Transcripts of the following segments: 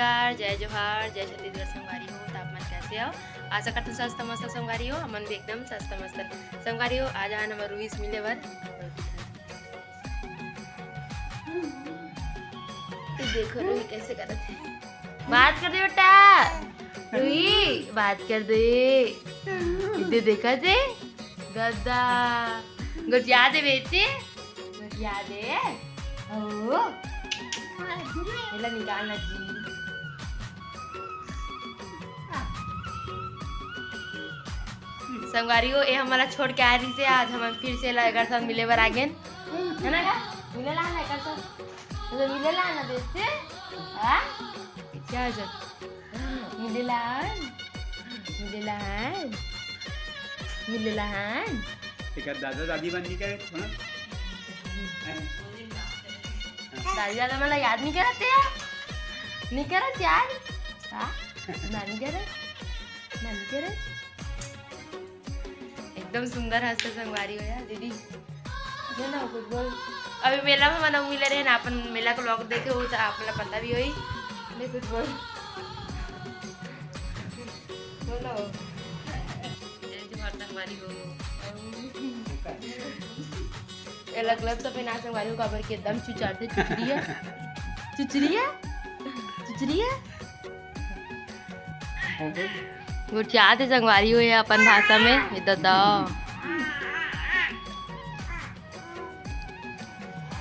नमस्कार, जय जोहार, जय छत्तीसगढ़ संगवारी हो। तापमान कैसे हो? आशा करते स्वस्थ मस्त संगवारी हो। हमन भी एकदम स्वस्थ मस्त संगवारी हो। आज आन हमर रूईस मिले बर। देखो रूई कैसे करत है। बात कर दे बेटा। रूई बात कर दे। इधर देखा दे। गद्दा गुजिया दे बेटे। गुजिया दे। ओ ये निकालना जी। संगवारी हो, ये हमारा छोड़ के आ रही से आज हम फिर से लगर साथ मिले बर आगे है ना। मिले ला ना कर तो मिले ला ना देते हां क्या जब मिले ला मिले ला मिले ला एक दादा दादी बन के दादी दादा मला याद नहीं करते यार, नहीं करत यार। हाँ नानी करत एकदम सुंदर हंसते संगवारी हो यार दीदी। ये ना कुछ बोल। अभी मेला में मना मिले रहे ना, अपन मेला को लोग देखे हो तो आपने पता भी होई। नहीं कुछ बोल बोलो। जय जोहार संगवारी हो। अलग अलग तो पहना संगवारी हो काबर के एकदम चुचारते चुचरिया चुचरिया चुचरिया गुटियाते संगवारी हो अपन भाषा में ये दादा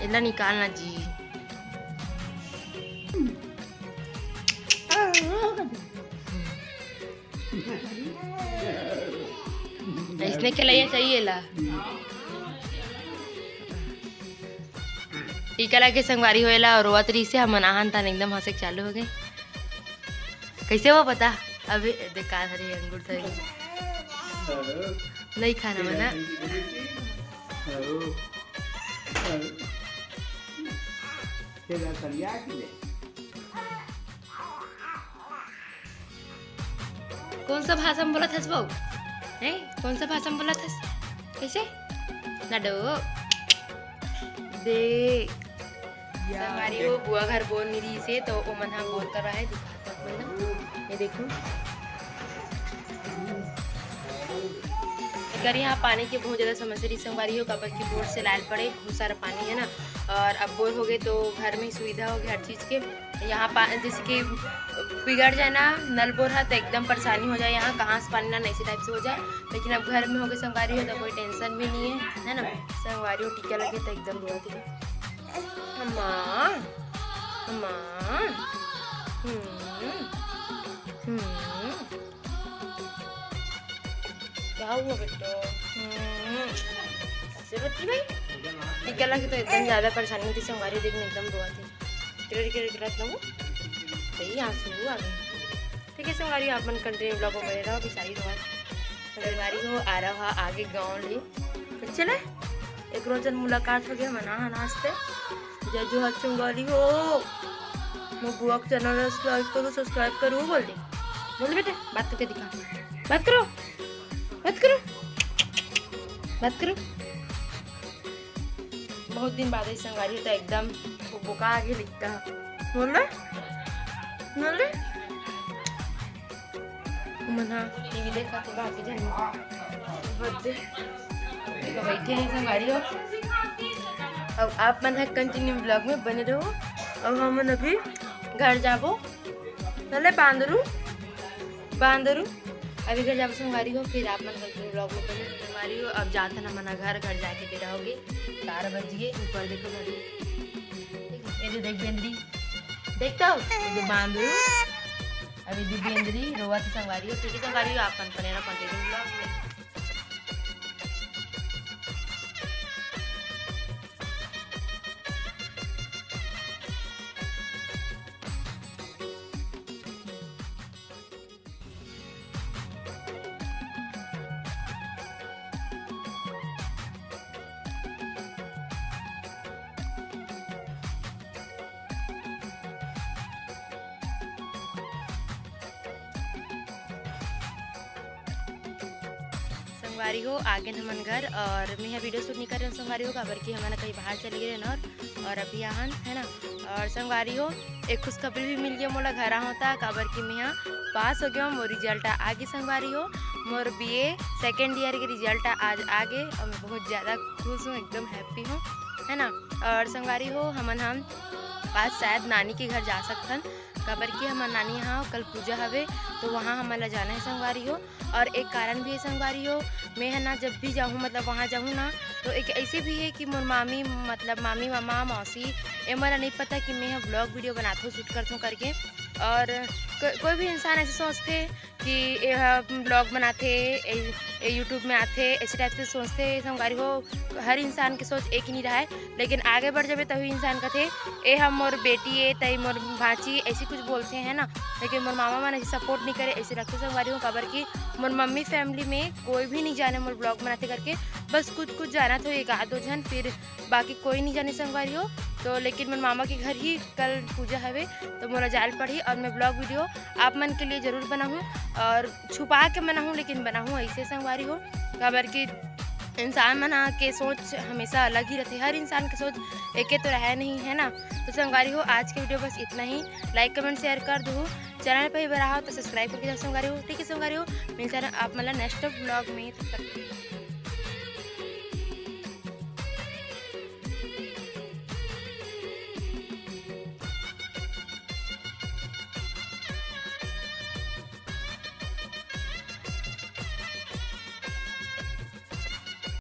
इला निकालना जी। इसने के लिए चाहिए ला टीका लगे संगवारी होएला और रोवतरी से हम आहान था एकदम हंसे चालू हो गए। कैसे वो पता अभी देखा हरी अंगूर था नहीं खाना मना। कौन सा भाषा में बोला था बहू है? कौन सा भाषा में बोला था? कैसे नडो देख हमारी वो बुआ घर बोल मेरी से तो वो मन हम बोल कर रहा है दिखा सकते ये देखो। अगर यहाँ पानी की बहुत ज़्यादा समस्या रही संगवारी हो काबर की बोर से लाल पड़े बहुत सारा पानी है ना, और अब बोर हो गए तो घर में ही सुविधा हो गई हर चीज़ के। यहाँ जैसे कि बिगड़ जाए ना नल बोर है तो एकदम परेशानी हो जाए, यहाँ कहाँ से पानी ना ऐसे टाइप से हो जाए। लेकिन अब घर में हो गए संगवारी हो तो कोई टेंशन भी नहीं है ना। संगवारी हो टीका लगे तो एकदम बहुत ही अम्मा अम्मा क्या हुआ बेटा? ऐसे बच्ची भाई टीका लगे तो एकदम ज़्यादा परेशानी होती संगवारी देखने एकदम बहुत ही सही आंसू आ गए। ठीक है संगवारी आप मन कंटिन्यू ब्लॉग में बने रहो। बिसारी संगवारी हो आ रहा आगे गाँव ले चले एक रोजन मुलाकात हो गया मना नाश्ते। जय जोहार संगवारी हो। मैं बुआ के चैनल सब्सक्राइब करूँ बोल बेटे। बात करके दिखा, बात करो बात करो बात करो। बहुत दिन बाद संगवारी होता एकदम बुका आगे लिखता बोल रहे मना टीवी देखा तो बाकी जाने बैठे हैं संगवारी हो। अब आप मन कंटिन्यू ब्लॉग में बने रहो। अब हम अभी घर जाबो नले बांदरू अभी घर जाबो संगवारी हो। फिर आप मन कंटिन्यू ब्लॉग में बने संगवारी हो। अब जाते ना मना घर जाके दे रहोगे 4 बज गए। ऊपर देखो ये जो देख बेंद्री देखता हो ये जो बांदरू अभी दी बेंद्री रोवा से संगवारी हो। ठीक है संगवारी हो आप मन बने रहो कंटिन्यू ब्लॉग में। संगवारी हो आगे हमन घर और मैं यहाँ वीडियो शूट नहीं कर रहे संगवारी हो काबर कि हमारा कहीं बाहर चले गए न और अभी यहाँ है ना। और संगवारी हो एक खुशखबरी भी मिल गया मोला घर होता काबर कि मैं यहाँ पास हो गया। मोर रिजल्ट आगे संगवारी हो मोर BA सेकेंड ईयर के रिजल्ट आज आगे और मैं बहुत ज़्यादा खुश हूँ, एकदम हैप्पी हूँ है ना। और संगवारी हो हम आज शायद नानी के घर जा सकथन काबर कि हमार नानी यहाँ कल पूजा हवे तो वहाँ हमारा जाना है संगवारी हो। और एक कारण भी है संगवारी हो मैं है ना जब भी जाऊँ मतलब वहाँ जाऊँ ना तो एक ऐसे भी है कि मोर मामी मतलब मामी मामा मौसी ये मला नहीं पता कि मैं यहाँ ब्लॉग वीडियो बनाता हूँ शूट करता हूँ करके। और कोई भी इंसान ऐसे सोचते कि यह ब्लॉग बनाते यूट्यूब में आते ऐसे टाइप से सोचते संगवारी हो। हर इंसान की सोच एक ही नहीं रहा है लेकिन आगे बढ़ जावे तभी इंसान का थे ए हम मोर बेटी है तई मोर भाची ऐसी कुछ बोलते हैं ना। लेकिन मोर मामा मन ऐसे सपोर्ट नहीं करे ऐसे रखते संगवारी हो काबर कि मोर मम्मी फैमिली में कोई भी नहीं जाने मोर ब्लॉग बनाते करके बस कुछ जाना तो एक आध दो जन फिर बाकी कोई नहीं जाने संगवारी हो। तो लेकिन मोर मामा के घर ही कल पूजा हवे तो मोला जाल पड़ी और मैं ब्लॉग वीडियो आप मन के लिए ज़रूर बनाऊँ और छुपा के बनाऊँ लेकिन बनाऊँ ऐसे संगवारी हो काबर कि इंसान मना के सोच हमेशा अलग ही रहती है। हर इंसान की सोच एक तो रहा नहीं है ना। तो संगवारी हो आज के वीडियो बस इतना ही। लाइक कमेंट शेयर कर दो, चैनल पर ही बना हो तो सब्सक्राइब करके जाओ संगवारी हो। ठीक है संगवारी हो मिलता है आप मतलब नेक्स्ट ब्लॉग में तब तक।